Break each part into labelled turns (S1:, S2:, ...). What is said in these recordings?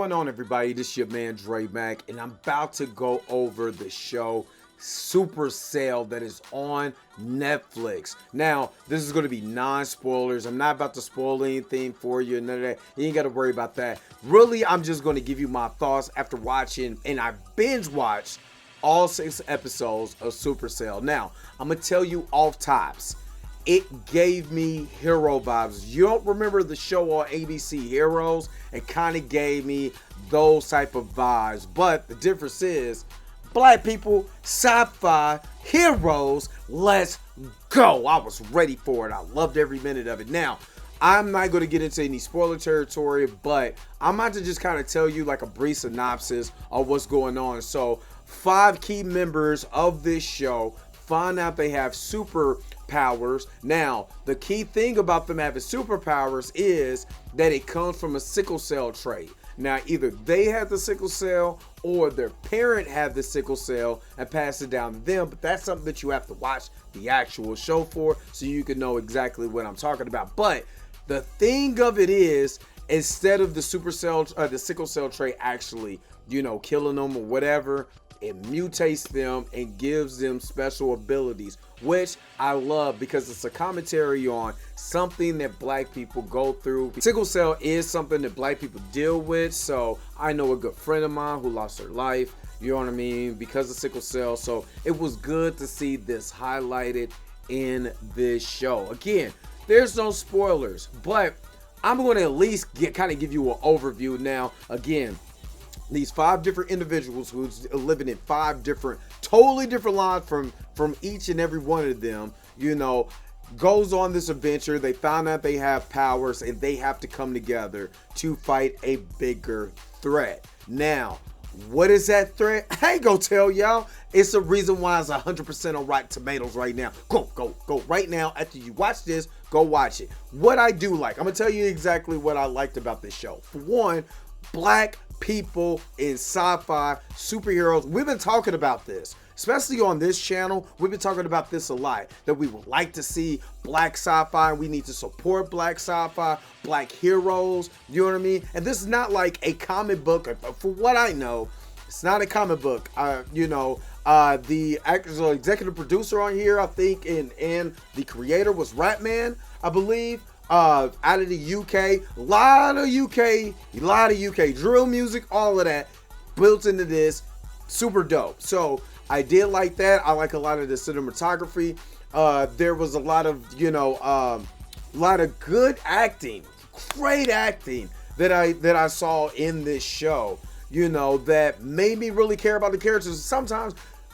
S1: going on, everybody? This is your man Dre Mac, and I'm about to go over the show Supacell that is on Netflix. Now, this is going to be non-spoilers. I'm not about to spoil anything for you, none of that. You ain't got to worry about that. Really, I'm just going to give you my thoughts after watching, and I binge watched all 6 episodes of Supacell. Now, I'm going to tell you off tops. It gave me hero vibes. You don't remember the show on ABC, Heroes? It kind of gave me those type of vibes. But the difference is, black people, sci-fi, heroes, let's go. I was ready for it. I loved every minute of it. Now, I'm not going to get into any spoiler territory, but I'm about to just kind of tell you like a brief synopsis of what's going on. So, 5 key members of this show find out they have superpowers. Now, the key thing about them having superpowers is that it comes from a sickle cell trait. Now, either they had the sickle cell or their parent had the sickle cell and passed it down to them. But that's something that you have to watch the actual show for so you can know exactly what I'm talking about. But the thing of it is, instead of the the sickle cell trait actually, killing them or whatever, it mutates them and gives them special abilities, which I love because it's a commentary on something that black people go through. Sickle cell is something that black people deal with. So I know a good friend of mine who lost her life, you know what I mean, because of sickle cell. So it was good to see this highlighted in this show. Again, there's no spoilers, but I'm going to at least kind of give you an overview now. Again, these 5 different individuals who's living in 5 different, totally different lives from each and every one of them, goes on this adventure. They found out they have powers and they have to come together to fight a bigger threat. Now, what is that threat? I ain't gonna tell y'all. It's the reason why it's 100% on Rotten Tomatoes right now. Go right now. After you watch this, go watch it. What I do like, I'm gonna tell you exactly what I liked about this show. For one, black people in sci-fi superheroes. We've been talking about this, especially on this channel. We've been talking about this a lot, that we would like to see black sci-fi and we need to support black sci-fi, black heroes, you know what I mean? And this is not like a comic book. For what I know, it's not a comic book. The actor, executive producer on here, I think, and the creator was Ratman, I believe. Out of the UK, a lot of UK drill music, all of that built into this, super dope. So I did like that. I like a lot of the cinematography. There was a lot of good acting, great acting that I saw in this show. That made me really care about the characters. Sometimes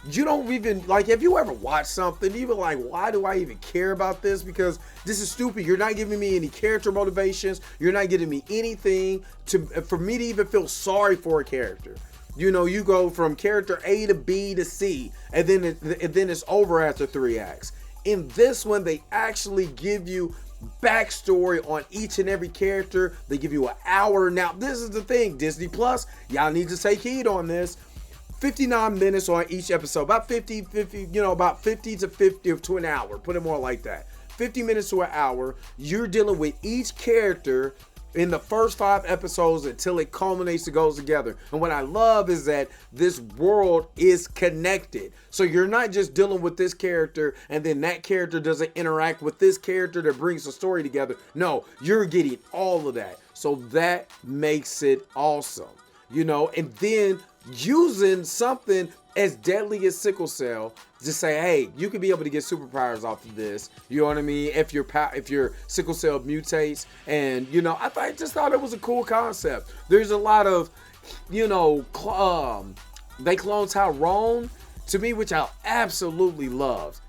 S1: you don't even, have you ever watched something, even why do I even care about this? Because this is stupid. You're not giving me any character motivations. You're not giving me anything for me to even feel sorry for a character. You go from character A to B to C, and then it's over after 3 acts. In this one, they actually give you backstory on each and every character. They give you an hour. Now, this is the thing, Disney Plus, y'all need to take heed on this. 59 minutes on each episode, about 50 to an hour, put it more like that. 50 minutes to an hour, you're dealing with each character in the first 5 episodes until it culminates and goes together. And what I love is that this world is connected. So you're not just dealing with this character and then that character doesn't interact with this character that brings the story together. No, you're getting all of that. So that makes it awesome, and then using something as deadly as sickle cell to say, hey, you could be able to get superpowers off of this. You know what I mean? If your sickle cell mutates, and I just thought it was a cool concept. There's a lot of, they clone Tyrone to me, which I absolutely love.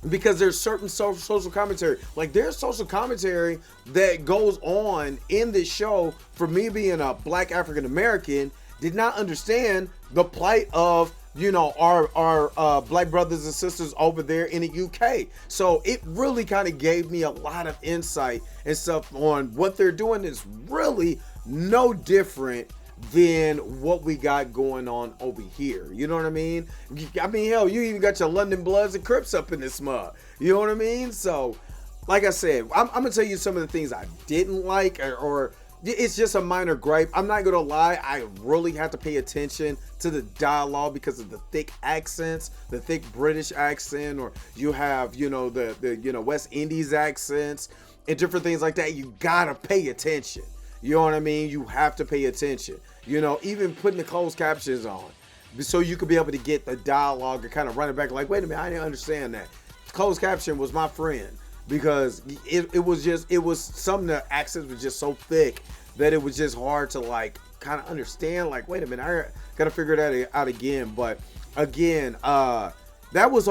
S1: Because there's certain social commentary, there's social commentary that goes on in this show. For me being a black African American, did not understand the plight of our black brothers and sisters over there in the UK. So it really kind of gave me a lot of insight and stuff on what they're doing is really no different than what we got going on over here. You know what I mean? Hell, you even got your London Bloods and Crips up in this mug. You know what I mean? So, like I said, I'm gonna tell you some of the things I didn't like or it's just a minor gripe. I'm not gonna lie, I really have to pay attention to the dialogue because of the thick accents, the thick British accent, or you have, you know, the you know, West Indies accents and different things like that. You gotta pay attention. You know what I mean? You have to pay attention. You know, even putting the closed captions on, so you could be able to get the dialogue and kind of run it back like, wait a minute, I didn't understand that. Closed caption was my friend, because it was some of the accents were just so thick that it was just hard to like kind of understand. Like, wait a minute, I gotta figure that out again. But again, that was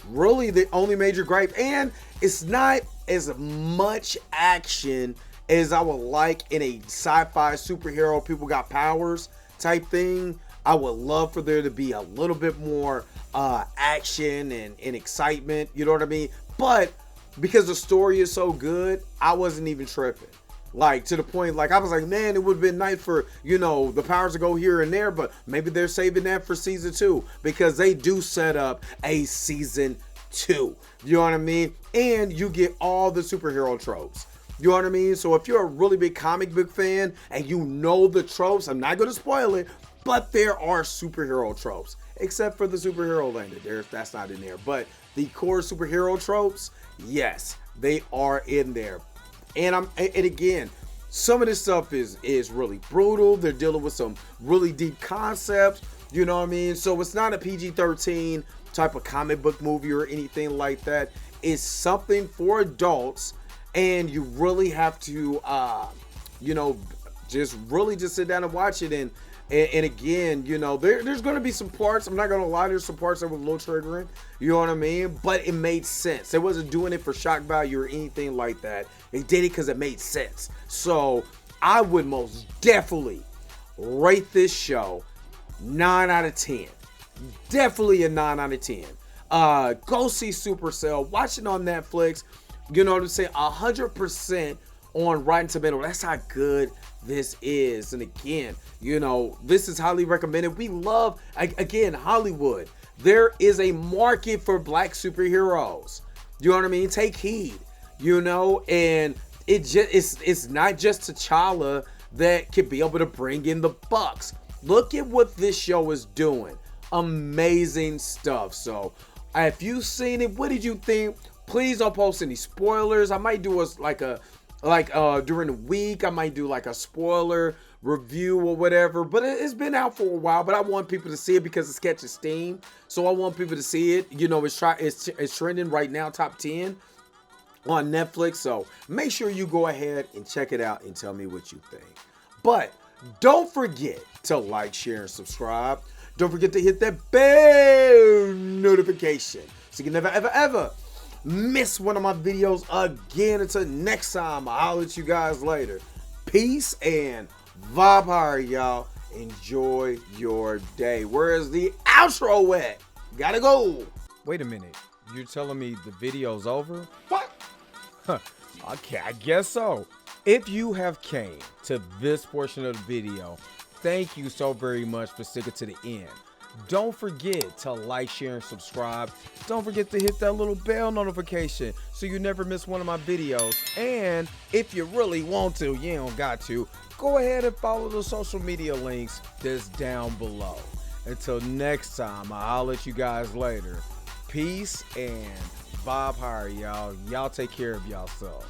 S1: really the only major gripe, and it's not as much action as I would like in a sci-fi superhero, people got powers type thing. I would love for there to be a little bit more action and excitement, you know what I mean? But because the story is so good, I wasn't even tripping. Like, to the point, like, I was like, man, it would have been nice for, you know, the powers to go here and there, but maybe they're saving that for season 2, because they do set up a season 2. You know what I mean? And you get all the superhero tropes. You know what I mean? So if you're a really big comic book fan and you know the tropes, I'm not going to spoil it, but there are superhero tropes, except for the superhero landed. That's not in there. But the core superhero tropes, yes, they are in there. And again, some of this stuff is really brutal. They're dealing with some really deep concepts. You know what I mean? So it's not a PG-13 type of comic book movie or anything like that. It's something for adults, and you really have to, you know, just sit down and watch it. And again, you know, there's going to be some parts, I'm not going to lie, there's some parts that were a little triggering, you know what I mean? But it made sense. It wasn't doing it for shock value or anything like that. It did it because it made sense. So I would most definitely rate this show 9 out of 10. Definitely a 9 out of 10. Go see Supacell. Watch it on Netflix. You know what I'm saying? 100% on Rotten Tomatoes. That's how good this is. And again, you know, this is highly recommended. We love, again, Hollywood. There is a market for black superheroes. You know what I mean? Take heed, you know, and it's not just T'Challa that can be able to bring in the bucks. Look at what this show is doing. Amazing stuff. So if you've seen it, what did you think? Please don't post any spoilers. I might do during the week, I might do like a spoiler review or whatever, but it's been out for a while, but I want people to see it because it's catching steam. So I want people to see it. You know, it's trending right now, top 10 on Netflix. So make sure you go ahead and check it out and tell me what you think. But don't forget to like, share, and subscribe. Don't forget to hit that bell notification so you can never, ever, ever miss one of my videos again. Until next time, I'll let you guys later. Peace and vibe higher, y'all. Enjoy your day. Where's the outro at? Gotta go. Wait a minute. You're telling me the video's over? What? Okay, I guess so. If you have came to this portion of the video, thank you so very much for sticking to the end. Don't forget to like, share, and subscribe. Don't forget to hit that little bell notification so you never miss one of my videos. And if you really want to, you don't got to, go ahead and follow the social media links that's down below. Until next time, I'll let you guys later. Peace and vibe higher, y'all. Y'all take care of yourself.